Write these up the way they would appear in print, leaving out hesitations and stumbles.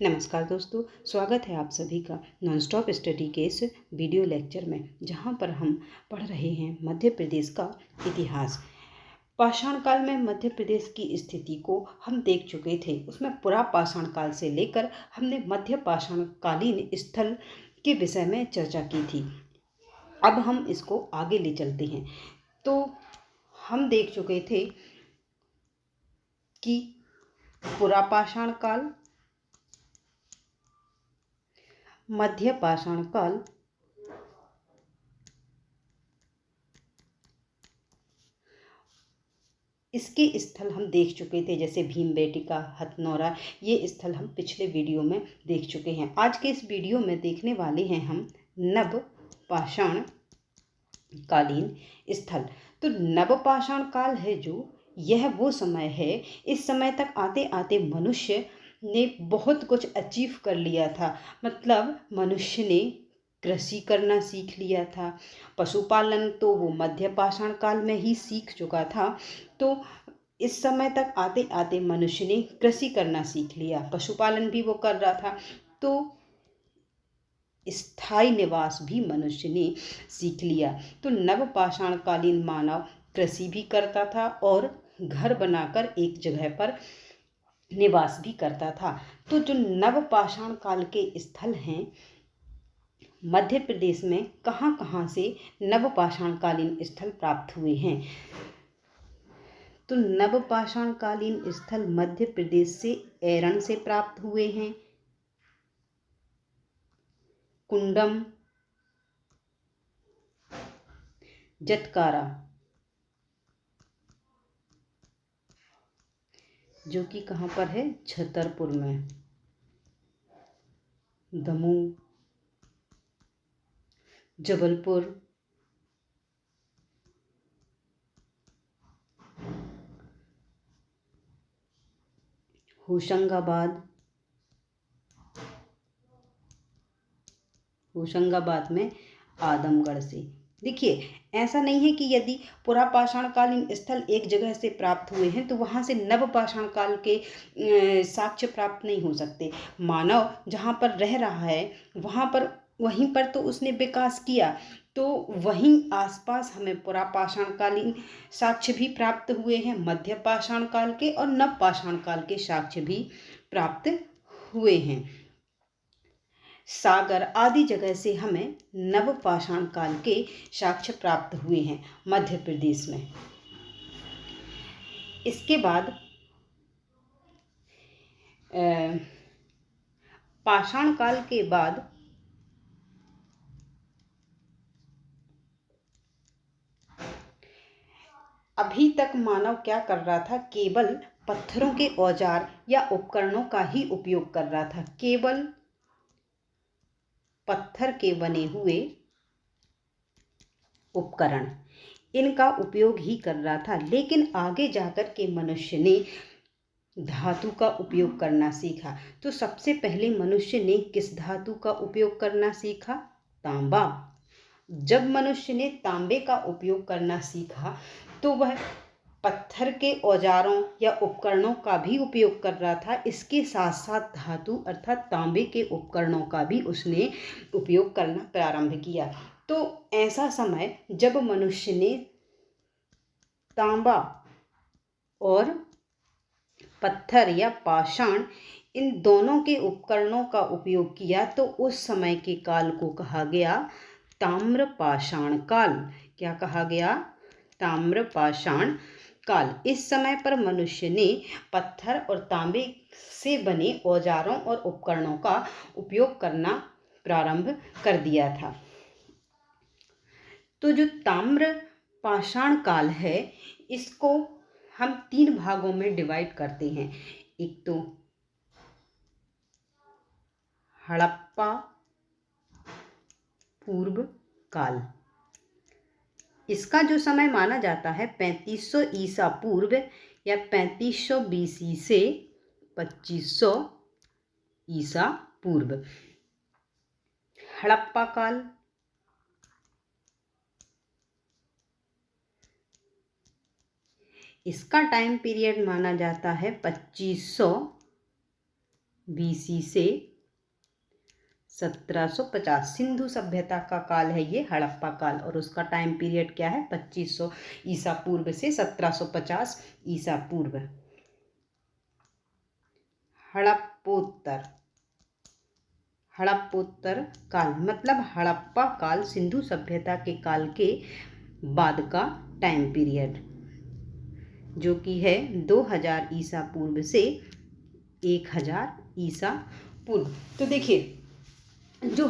नमस्कार दोस्तों, स्वागत है आप सभी का नॉनस्टॉप स्टडी के इस वीडियो लेक्चर में, जहां पर हम पढ़ रहे हैं मध्य प्रदेश का इतिहास। पाषाण काल में मध्य प्रदेश की स्थिति को हम देख चुके थे। उसमें पुरा पाषाण काल से लेकर हमने मध्य पाषाण कालीन स्थल के विषय में चर्चा की थी। अब हम इसको आगे ले चलते हैं। तो हम देख चुके थे कि पुरा पाषाण काल, मध्य पाषाण काल, इसके स्थल हम देख चुके थे, जैसे भीमबेटका, हथनौरा। ये स्थल हम पिछले वीडियो में देख चुके हैं। आज के इस वीडियो में देखने वाले हैं हम नव पाषाण कालीन स्थल। तो नव पाषाण काल है जो, यह वो समय है, इस समय तक आते आते मनुष्य ने बहुत कुछ अचीव कर लिया था। मतलब मनुष्य ने कृषि करना सीख लिया था। पशुपालन तो वो मध्य पाषाण काल में ही सीख चुका था। तो इस समय तक आते आते मनुष्य ने कृषि करना सीख लिया, पशुपालन भी वो कर रहा था। तो स्थायी निवास भी मनुष्य ने सीख लिया। तो नव पाषाण कालीन मानव कृषि भी करता था और घर बनाकर एक जगह पर निवास भी करता था। तो जो नव पाषाण काल के स्थल हैं मध्य प्रदेश में, कहाँ कहाँ से नव पाषाण कालीन स्थल प्राप्त हुए हैं। तो नव पाषाण कालीन स्थल मध्य प्रदेश से एरन से प्राप्त हुए हैं, कुंडम, जटकारा, जो कि कहाँ पर है, छतरपुर में, दमोह, जबलपुर, होशंगाबाद, होशंगाबाद में आदमगढ़ से। देखिए, ऐसा नहीं है कि यदि पुरा पाषाण कालीन स्थल एक जगह से प्राप्त हुए हैं तो वहाँ से नव पाषाण काल के साक्ष्य प्राप्त नहीं हो सकते। मानव जहाँ पर रह रहा है वहाँ पर, वहीं पर तो उसने विकास किया, तो वहीं आसपास हमें पुरा पाषाण कालीन साक्ष्य भी प्राप्त हुए हैं, मध्य पाषाण काल के और नव पाषाण काल के साक्ष्य भी प्राप्त हुए हैं। सागर आदि जगह से हमें नव पाषाण काल के साक्ष्य प्राप्त हुए हैं मध्य प्रदेश में। इसके बाद पाषाण काल के बाद अभी तक मानव क्या कर रहा था, केवल पत्थरों के औजार या उपकरणों का ही उपयोग कर रहा था। केवल पत्थर के बने हुए उपकरण, इनका उपयोग ही कर रहा था। लेकिन आगे जाकर के मनुष्य ने धातु का उपयोग करना सीखा। तो सबसे पहले मनुष्य ने किस धातु का उपयोग करना सीखा, तांबा। जब मनुष्य ने तांबे का उपयोग करना सीखा तो वह पत्थर के औजारों या उपकरणों का भी उपयोग कर रहा था। इसके साथ साथ धातु अर्थात तांबे के उपकरणों का भी उसने उपयोग करना प्रारंभ किया। तो ऐसा समय जब मनुष्य ने तांबा और पत्थर या पाषाण, इन दोनों के उपकरणों का उपयोग किया, तो उस समय के काल को कहा गया ताम्र पाषाण काल। क्या कहा गया, ताम्र पाषाण काल। इस समय पर मनुष्य ने पत्थर और तांबे से बने औजारों और उपकरणों का उपयोग करना प्रारंभ कर दिया था। तो जो ताम्र पाषाण काल है, इसको हम 3 भागों में डिवाइड करते हैं। एक तो हड़प्पा पूर्व काल, इसका जो समय माना जाता है 3500 ईसा पूर्व या 3500 बीसी से 2500 ईसा पूर्व। हड़प्पा काल, इसका टाइम पीरियड माना जाता है 2500 BC से 1750 सिंधु सभ्यता का काल है ये, हड़प्पा काल, और उसका टाइम पीरियड क्या है 2500 ईसा पूर्व से 1750 ईसा पूर्व। हड़प्पोत्तर, हड़प्पोत्तर काल मतलब हड़प्पा काल सिंधु सभ्यता के काल के बाद का टाइम पीरियड, जो कि है 2000 ईसा पूर्व से 1000 ईसा पूर्व। तो देखिए जो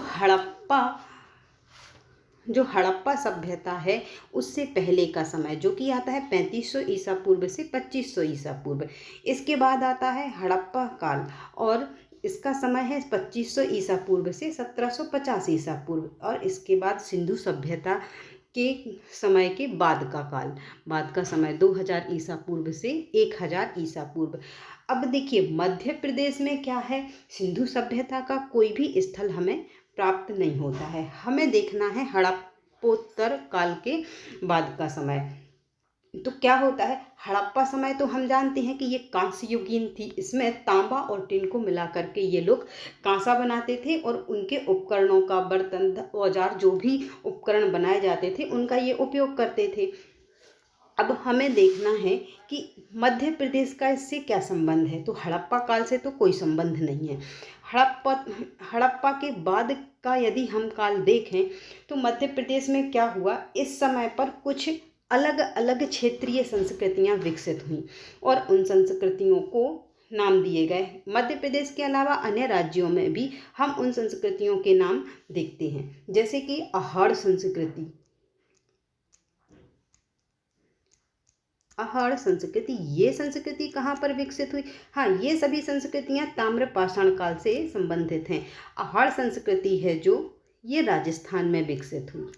हड़प्पा सभ्यता है उससे पहले का समय जो कि आता है 3500 ईसा पूर्व से 2500 ईसा पूर्व। इसके बाद आता है हड़प्पा काल और इसका समय है 2500 ईसा पूर्व से 1750 ईसा पूर्व। और इसके बाद सिंधु सभ्यता के समय के बाद का समय 2000 ईसा पूर्व से 1000 ईसा पूर्व। अब देखिए मध्य प्रदेश में क्या है, सिंधु सभ्यता का कोई भी स्थल हमें प्राप्त नहीं होता है, हमें देखना है हड़प्पोत्तर काल के बाद का समय। तो क्या होता है, हड़प्पा समय तो हम जानते हैं कि ये कांस्य युगीन थी, इसमें तांबा और टिन को मिला करके ये लोग कांसा बनाते थे और उनके उपकरणों का, बर्तन औजार जो भी उपकरण बनाए जाते थे उनका ये उपयोग करते थे। अब हमें देखना है कि मध्य प्रदेश का इससे क्या संबंध है। तो हड़प्पा काल से तो कोई संबंध नहीं है। हड़प्पा के बाद का यदि हम काल देखें तो मध्य प्रदेश में क्या हुआ, इस समय पर कुछ अलग अलग क्षेत्रीय संस्कृतियां विकसित हुईं और उन संस्कृतियों को नाम दिए गए। मध्य प्रदेश के अलावा अन्य राज्यों में भी हम उन संस्कृतियों के नाम देखते हैं, जैसे कि अहाड़ संस्कृति। अहाड़ संस्कृति, ये संस्कृति कहाँ पर विकसित हुई? हाँ, ये सभी संस्कृतियाँ ताम्रपाषाण काल से संबंधित हैं। अहाड़ संस्कृति है जो ये राजस्थान में विकसित हुई।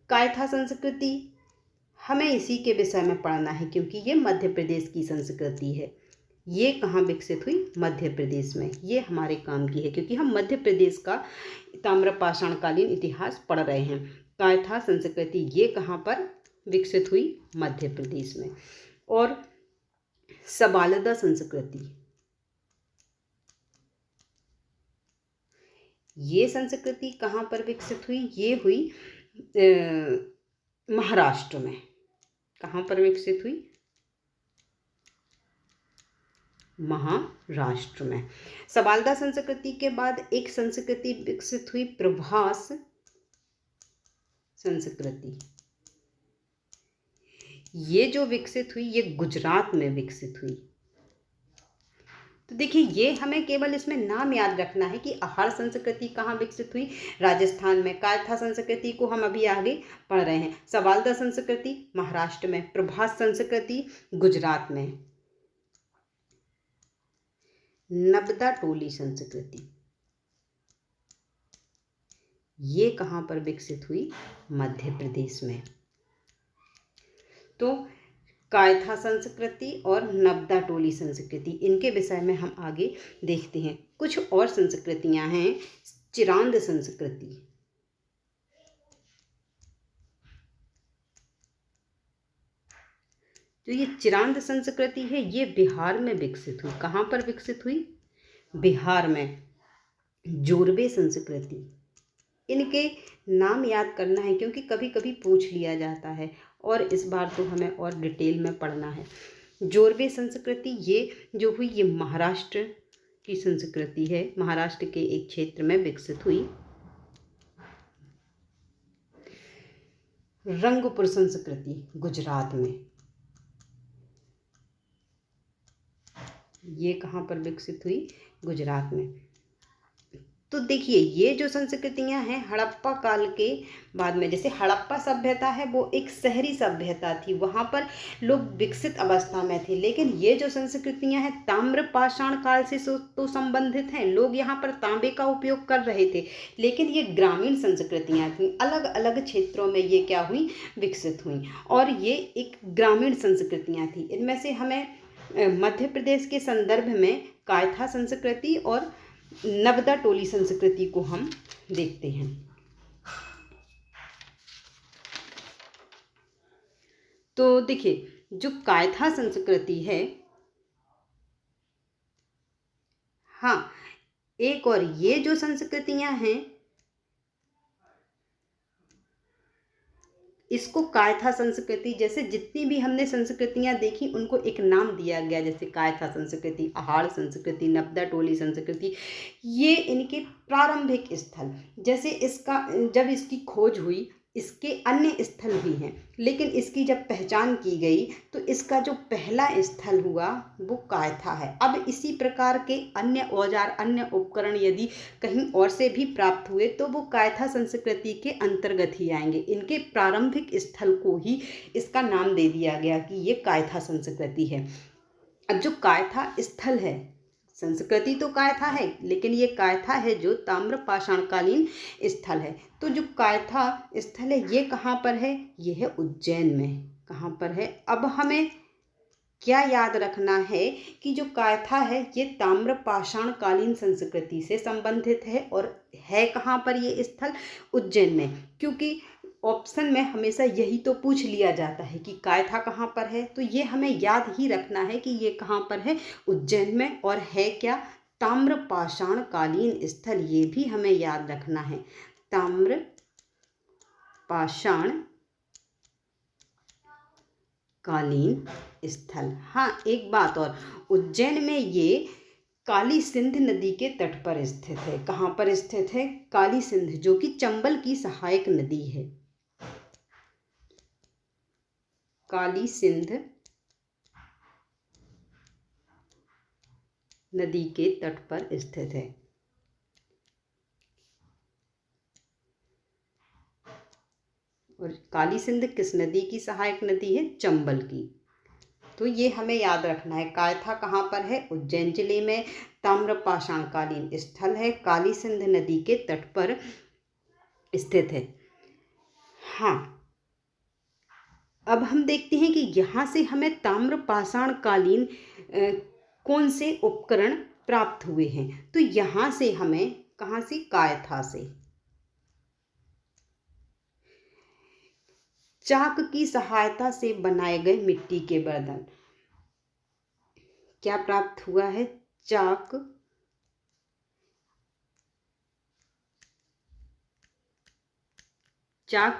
कायथा संस्कृति, हमें इसी के विषय में पढ़ना है क्योंकि ये मध्य प्रदेश की संस्कृति है। ये कहाँ विकसित हुई? मध्य प्रदेश में। ये हमारे काम की है क्योंकि हम मध्य प्रदेश का ताम्रपाषाण कालीन इतिहास पढ़ रहे हैं। कायथा संस्कृति ये कहाँ पर विकसित हुई? मध्य प्रदेश में। और सबालदा संस्कृति, ये संस्कृति कहाँ पर विकसित हुई? ये हुई महाराष्ट्र में। कहाँ पर विकसित हुई? महाराष्ट्र में। सबालदा संस्कृति के बाद एक संस्कृति विकसित हुई, प्रभास संस्कृति। ये जो विकसित हुई ये गुजरात में विकसित हुई। तो देखिए ये हमें केवल इसमें नाम याद रखना है कि अहाड़ संस्कृति कहाँ विकसित हुई? राजस्थान में। कायथा संस्कृति को हम अभी आगे पढ़ रहे हैं। सबालदा संस्कृति महाराष्ट्र में, प्रभास संस्कृति गुजरात में। नबदा टोली संस्कृति ये कहाँ पर विकसित हुई? मध्य प्रदेश में। तो कायथा संस्कृति और नबदा टोली संस्कृति, इनके विषय में हम आगे देखते हैं। कुछ और संस्कृतियां हैं। चिरांद संस्कृति, तो ये चिरांद संस्कृति है ये बिहार में विकसित हुई। कहाँ पर विकसित हुई? बिहार में। जोरबे संस्कृति, इनके नाम याद करना है क्योंकि कभी कभी पूछ लिया जाता है और इस बार तो हमें और डिटेल में पढ़ना है। जोरबे संस्कृति ये जो हुई ये महाराष्ट्र की संस्कृति है, महाराष्ट्र के एक क्षेत्र में विकसित हुई। रंगपुर संस्कृति गुजरात में, ये कहाँ पर विकसित हुई? गुजरात में। तो देखिए ये जो संस्कृतियां हैं हड़प्पा काल के बाद में, जैसे हड़प्पा सभ्यता है वो एक शहरी सभ्यता थी, वहाँ पर लोग विकसित अवस्था में थे। लेकिन ये जो संस्कृतियां हैं ताम्रपाषाण काल से तो संबंधित हैं, लोग यहाँ पर तांबे का उपयोग कर रहे थे। लेकिन ये ग्रामीण संस्कृतियाँ थीं, अलग अलग क्षेत्रों में ये क्या हुई? विकसित हुई। और ये एक ग्रामीण संस्कृतियाँ थी। इनमें से हमें मध्य प्रदेश के संदर्भ में कायथा संस्कृति और नबदा टोली संस्कृति को हम देखते हैं। तो देखिए जो कायथा संस्कृति है हाँ, एक और ये जो संस्कृतियां हैं इसको कायथा संस्कृति, जैसे जितनी भी हमने संस्कृतियां देखी उनको एक नाम दिया गया, जैसे कायथा संस्कृति, आहार संस्कृति, नब्दा टोली संस्कृति, ये इनके प्रारंभिक स्थल। जैसे इसका जब इसकी खोज हुई, इसके अन्य स्थल भी हैं, लेकिन इसकी जब पहचान की गई तो इसका जो पहला स्थल हुआ वो कायथा है। अब इसी प्रकार के अन्य औजार, अन्य उपकरण यदि कहीं और से भी प्राप्त हुए तो वो कायथा संस्कृति के अंतर्गत ही आएंगे। इनके प्रारंभिक स्थल को ही इसका नाम दे दिया गया कि ये कायथा संस्कृति है। अब जो कायथा स्थल है, संस्कृति तो कायथा है, लेकिन ये कायथा है जो ताम्र पाषाणकालीन स्थल है। तो जो कायथा स्थल है ये कहाँ पर है? ये है उज्जैन में। कहाँ पर है? अब हमें क्या याद रखना है कि जो कायथा है ये ताम्र पाषाणकालीन संस्कृति से संबंधित है, और है कहाँ पर ये स्थल? उज्जैन में। क्योंकि ऑप्शन में हमेशा यही तो पूछ लिया जाता है कि कायथा कहाँ पर है, तो ये हमें याद ही रखना है कि ये कहाँ पर है? उज्जैन में। और है क्या? ताम्र पाषाणकालीन स्थल, ये भी हमें याद रखना है, ताम्र पाषाण कालीन स्थल। हाँ, एक बात और, उज्जैन में ये काली सिंध नदी के तट पर स्थित है। कहाँ पर स्थित है? काली सिंध, जो कि चंबल की सहायक नदी है। काली सिंध नदी के तट पर स्थित है। और काली सिंध किस नदी की सहायक नदी है? चंबल की। तो ये हमें याद रखना है। कायथा कहाँ पर है? उज्जैन जिले में। ताम्र पाषाणकालीन स्थल है, काली सिंध नदी के तट पर स्थित है। हाँ, अब हम देखते हैं कि यहाँ से हमें ताम्र पाषाणकालीन कौन से उपकरण प्राप्त हुए हैं। तो यहाँ से हमें, कहाँ से? कायथा से चाक की सहायता से बनाए गए मिट्टी के बर्तन क्या प्राप्त हुआ है? चाक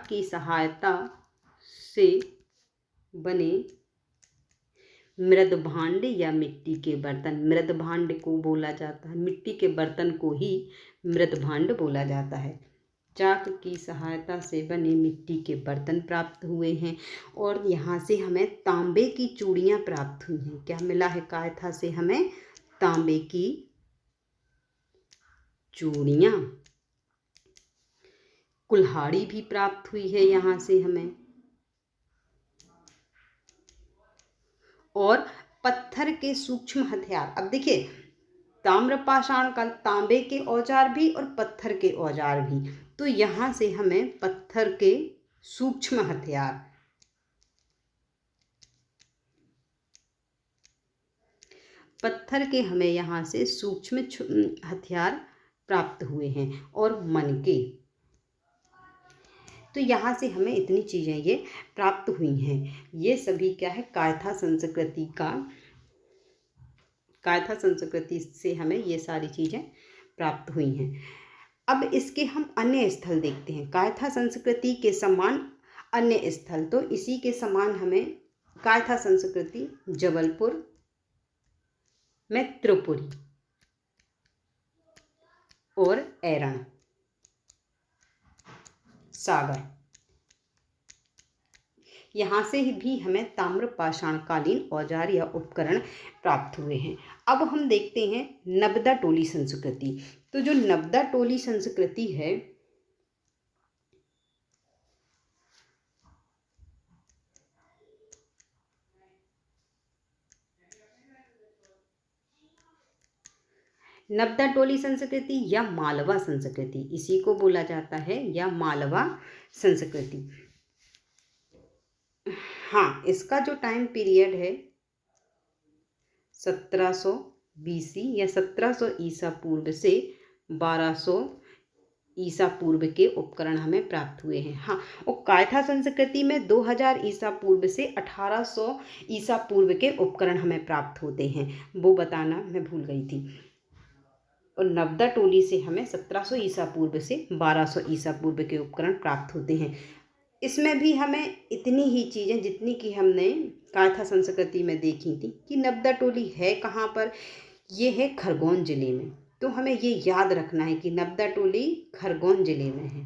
की सहायता से बने मृद भांड या मिट्टी के बर्तन। मृद भांड को बोला जाता है, मिट्टी के बर्तन को ही मृद भांड बोला जाता है। चाक की सहायता से बने मिट्टी के बर्तन प्राप्त हुए हैं। और यहाँ से हमें तांबे की चूड़ियाँ प्राप्त हुई हैं। क्या मिला है? कायथा से हमें तांबे की चूड़ियाँ, कुल्हाड़ी भी प्राप्त हुई है यहाँ से हमें, और पत्थर के सूक्ष्म हथियार। अब देखिए, ताम्र पाषाण का तांबे के औजार भी और पत्थर के औजार भी, तो यहाँ से हमें पत्थर के सूक्ष्म हथियार, पत्थर के हमें यहाँ से सूक्ष्म हथियार प्राप्त हुए हैं, और मनके। तो यहाँ से हमें इतनी चीज़ें ये प्राप्त हुई हैं। ये सभी क्या है? कायथा संस्कृति का, कायथा संस्कृति से हमें ये सारी चीज़ें प्राप्त हुई हैं। अब इसके हम अन्य स्थल देखते हैं। कायथा संस्कृति के समान अन्य स्थल, तो इसी के समान हमें कायथा संस्कृति जबलपुर में त्रिपुरी और ऐरण, सागर, यहाँ से भी हमें ताम्र पाषाणकालीन औजार या उपकरण प्राप्त हुए हैं। अब हम देखते हैं नब्दा टोली संस्कृति। तो जो नब्दा टोली संस्कृति है, नब्दा टोली संस्कृति या मालवा संस्कृति, इसी को बोला जाता है, या मालवा संस्कृति। हाँ, इसका जो टाइम पीरियड है 1700 BC या 1700 ईसा पूर्व से 1200 ईसा पूर्व के उपकरण हमें प्राप्त हुए हैं। हाँ, और कायथा संस्कृति में 2000 ईसा पूर्व से 1800 ईसा पूर्व के उपकरण हमें प्राप्त होते हैं, वो बताना मैं भूल गई थी। और नवदा टोली से हमें 1700 ईसा पूर्व से 1200 ईसा पूर्व के उपकरण प्राप्त होते हैं। इसमें भी हमें इतनी ही चीज़ें जितनी कि हमने काथा संस्कृति में देखी थी कि नवदा टोली है कहाँ पर, ये है खरगोन जिले में। तो हमें ये याद रखना है कि नवदा टोली खरगोन जिले में है।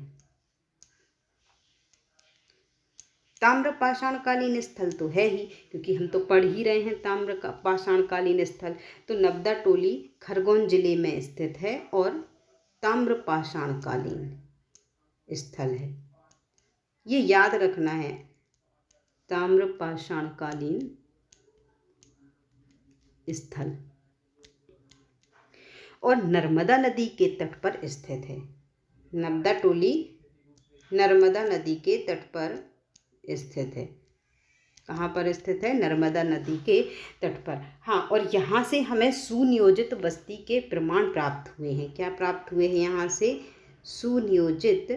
ताम्र पाषाणकालीन स्थल तो है ही, क्योंकि हम तो पढ़ ही रहे हैं ताम्र का पाषाणकालीन स्थल। तो नवदा टोली खरगोन जिले में स्थित है और ताम्र पाषाणकालीन स्थल है, ये याद रखना है, ताम्र पाषाणकालीन स्थल। और नर्मदा नदी के तट पर स्थित है। नवदा टोली नर्मदा नदी के तट पर स्थित है। कहाँ पर स्थित है? नर्मदा नदी के तट पर। हाँ, और यहाँ से हमें सुनियोजित बस्ती के प्रमाण प्राप्त हुए हैं। क्या प्राप्त हुए हैं यहाँ से? सुनियोजित,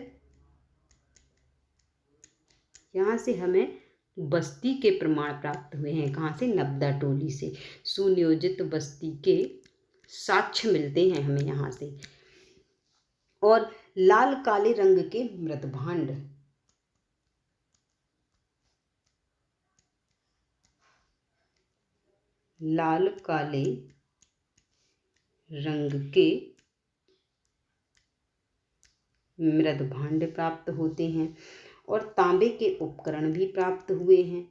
यहाँ से हमें बस्ती के प्रमाण प्राप्त हुए हैं। कहाँ से? नवदा टोली से सुनियोजित बस्ती के साक्ष्य मिलते हैं हमें यहाँ से। और लाल काले रंग के मृतभांड, लाल काले रंग के मृतभांड प्राप्त होते हैं और तांबे के उपकरण भी प्राप्त हुए हैं।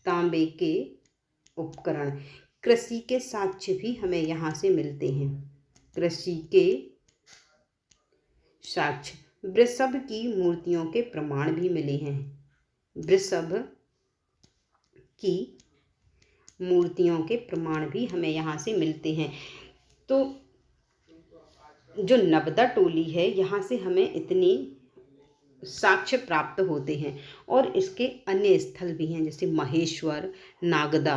तांबे के उपकरण, कृषि के साक्ष्य भी हमें यहाँ से मिलते हैं। कृषि के साक्ष्य, वृषभ की मूर्तियों के प्रमाण भी मिले हैं। वृषभ की मूर्तियों के प्रमाण भी हमें यहाँ से मिलते हैं। तो जो नवदा टोली है यहाँ से हमें इतनी साक्ष्य प्राप्त होते हैं। और इसके अन्य स्थल भी हैं, जैसे महेश्वर, नागदा।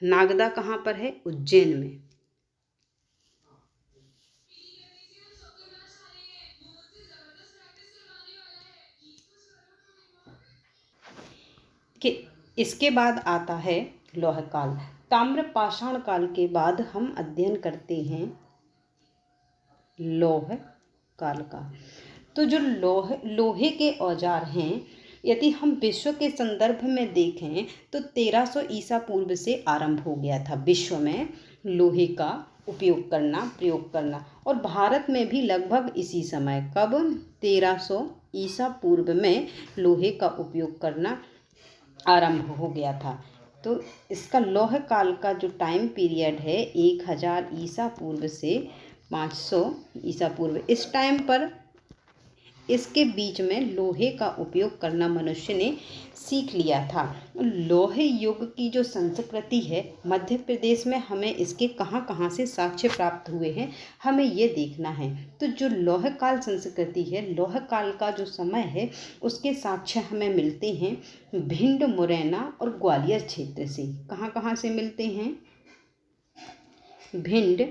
नागदा कहाँ पर है? उज्जैन में। कि इसके बाद आता है लौह काल। ताम्र पाषाण काल के बाद हम अध्ययन करते हैं लौह काल का। तो जो लोहे के औजार हैं, यदि हम विश्व के संदर्भ में देखें तो 1300 ईसा पूर्व से आरंभ हो गया था विश्व में लोहे का उपयोग करना, प्रयोग करना। और भारत में भी लगभग इसी समय, कब? 1300 ईसा पूर्व में लोहे का उपयोग करना आरंभ हो गया था। तो इसका लौह काल का जो टाइम पीरियड है 1000 ईसा पूर्व से 500 ईसा पूर्व, इस टाइम पर इसके बीच में लोहे का उपयोग करना मनुष्य ने सीख लिया था। लौह युग की जो संस्कृति है मध्य प्रदेश में, हमें इसके कहाँ कहाँ से साक्ष्य प्राप्त हुए हैं हमें ये देखना है। तो जो लौह काल संस्कृति है, लौह काल का जो समय है, उसके साक्ष्य हमें मिलते हैं भिंड, मुरैना और ग्वालियर क्षेत्र से। कहाँ कहाँ से मिलते हैं? भिंड,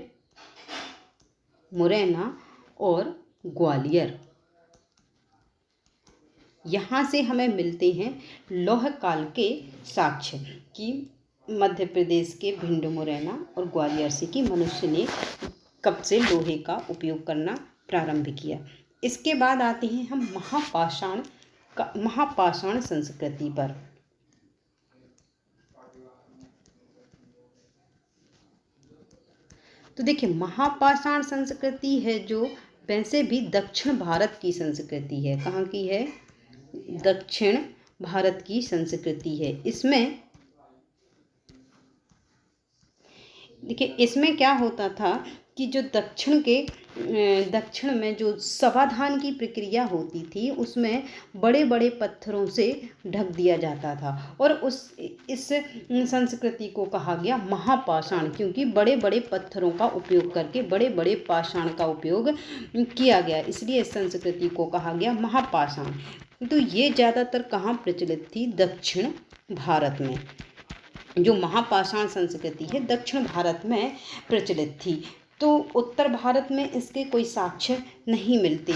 मुरैना और ग्वालियर, यहाँ से हमें मिलते हैं लौह काल के साक्ष्य कि मध्य प्रदेश के भिंड, मुरैना और ग्वालियर से कि मनुष्य ने कब से लोहे का उपयोग करना प्रारंभ किया। इसके बाद आते हैं हम महापाषाण संस्कृति पर। तो देखिए, महापाषाण संस्कृति है जो वैसे भी दक्षिण भारत की संस्कृति है। कहाँ की है? दक्षिण भारत की संस्कृति है। इसमें देखिए, इसमें क्या होता था कि जो दक्षिण में जो समाधान की प्रक्रिया होती थी, उसमें बड़े बड़े पत्थरों से ढक दिया जाता था। और इस संस्कृति को कहा गया महापाषाण, क्योंकि बड़े बड़े पत्थरों का उपयोग करके बड़े बड़े पाषाण का उपयोग किया गया, इसलिए इस संस्कृति को कहा गया महापाषाण। तो ये ज़्यादातर कहाँ प्रचलित थी? दक्षिण भारत में। जो महापाषाण संस्कृति है दक्षिण भारत में प्रचलित थी। तो उत्तर भारत में इसके कोई साक्ष्य नहीं मिलते।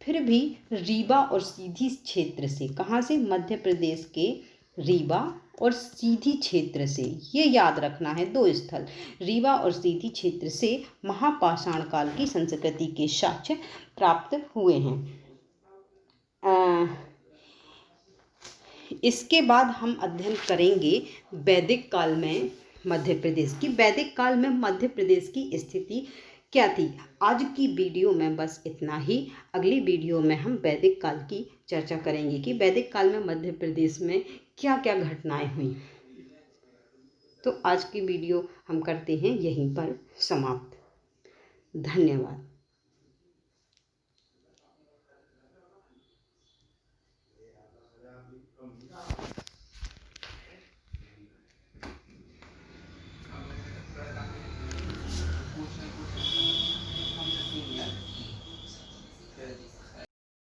फिर भी रीवा और सीधी क्षेत्र से, कहाँ से? मध्य प्रदेश के रीवा और सीधी क्षेत्र से, ये याद रखना है, दो स्थल, रीवा और सीधी क्षेत्र से महापाषाण काल की संस्कृति के साक्ष्य प्राप्त हुए हैं। इसके बाद हम अध्ययन करेंगे वैदिक काल में मध्य प्रदेश की। वैदिक काल में मध्य प्रदेश की स्थिति क्या थी। आज की वीडियो में बस इतना ही। अगली वीडियो में हम वैदिक काल की चर्चा करेंगे कि वैदिक काल में मध्य प्रदेश में क्या क्या घटनाएं हुई। तो आज की वीडियो हम करते हैं यहीं पर समाप्त। धन्यवाद।